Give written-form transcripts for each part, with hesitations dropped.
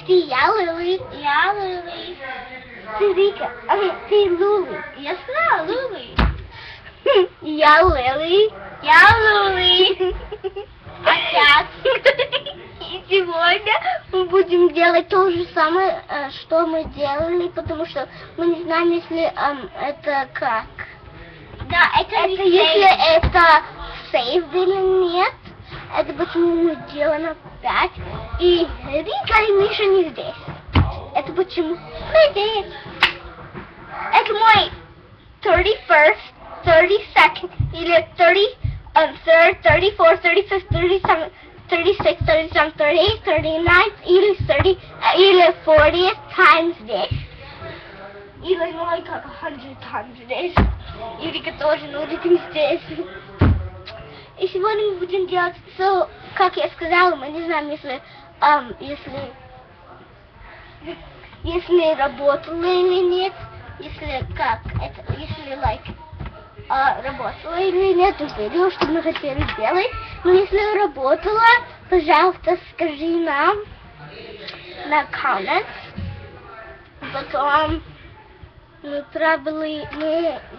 See, я Лили. Я Лили. Ты Рика. Ты Лули. Я сказала Лили. Я Лили. Я Лили. Опять. И сегодня мы будем делать то же самое, что мы делали, потому что мы не знаем, если это как. Да, это не если сейв. это сейв или нет. Это почему мы делаем опять. И Рика и Миша не здесь. Это почему мы здесь. Это мой 31st, 32nd или 33rd, 34th, 35th, 37th, 36th, 37th, 38th, 39th или 40th time здесь. Или ну как 100 times здесь. И Рика тоже, но Рика не здесь. И сегодня мы будем делать все, как я сказала, мы не знаем, если работало или нет, если как это, если работало или нет, видео, что мы хотели сделать. Но если работало, пожалуйста, скажи нам на comments. Потом я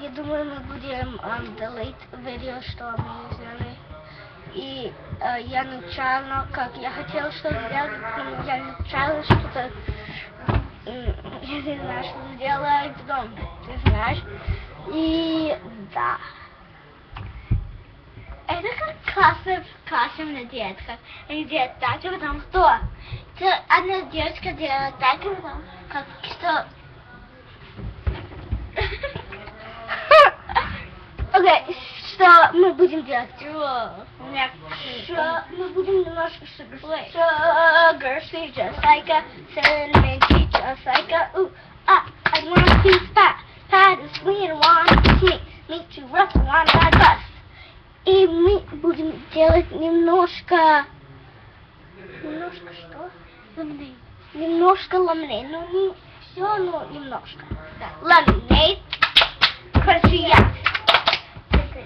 думаю, мы будем delete видео, что мы сделали. И я начала, как я хотела что сделать, но я начала что-то, я не знаю, что сделать, потом, ты знаешь. И да. Это как классно на детках. Они делают так, и потом что? Одна девочка делает так, и потом как что. Окей, что мы будем делать? Что мы будем немножко sugar sweet, just like a cinnamon tea, just like a I want a piece fat is sweet and want to meat too rough and want to bust. И мы будем делать немножко что? Немножко lemonade, ну не все, но немножко. Lemonade.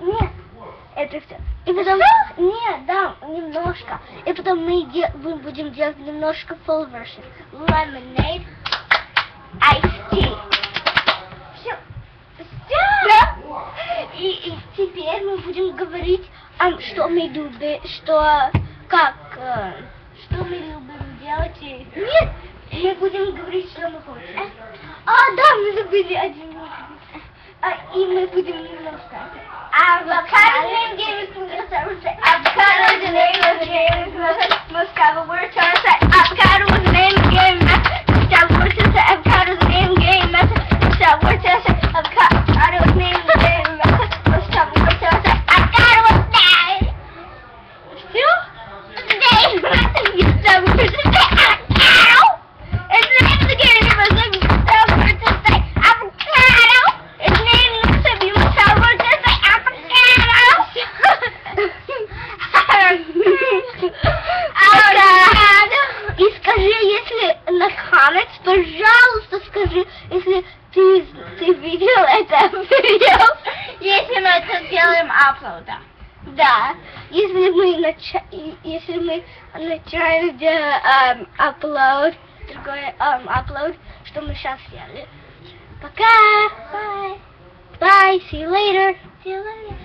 Нет, это все. И потом, нет, да, немножко. И потом мы будем делать немножко full version. Lemonade, iced tea. Все. И теперь мы будем говорить, что мы любим, что мы любим делать. Нет, мы будем говорить, что мы хотим. Да, мы забыли один. И мы будем немножко. Avocado name game is avocado is the name of the game. Must have a word to say. Avocado was the name of the game. Must have a word to say. Avocado is the name of the game. Must have a word to say. Avocado was the name of the game. Must have a word to say. Avocado was the name. Still? The name. Must have a word to say. Avocado. It's the name of the game. Must have a word to say. Avocado. It's the name of the game. Must have a word to say. И скажи, если на comments, пожалуйста, скажи, если ты видел это видео. Если мы это делаем upload, да. Да. Если мы начинаем делать upload, другой upload, что мы сейчас сделали. Пока. Bye. Bye. See you later. See you later.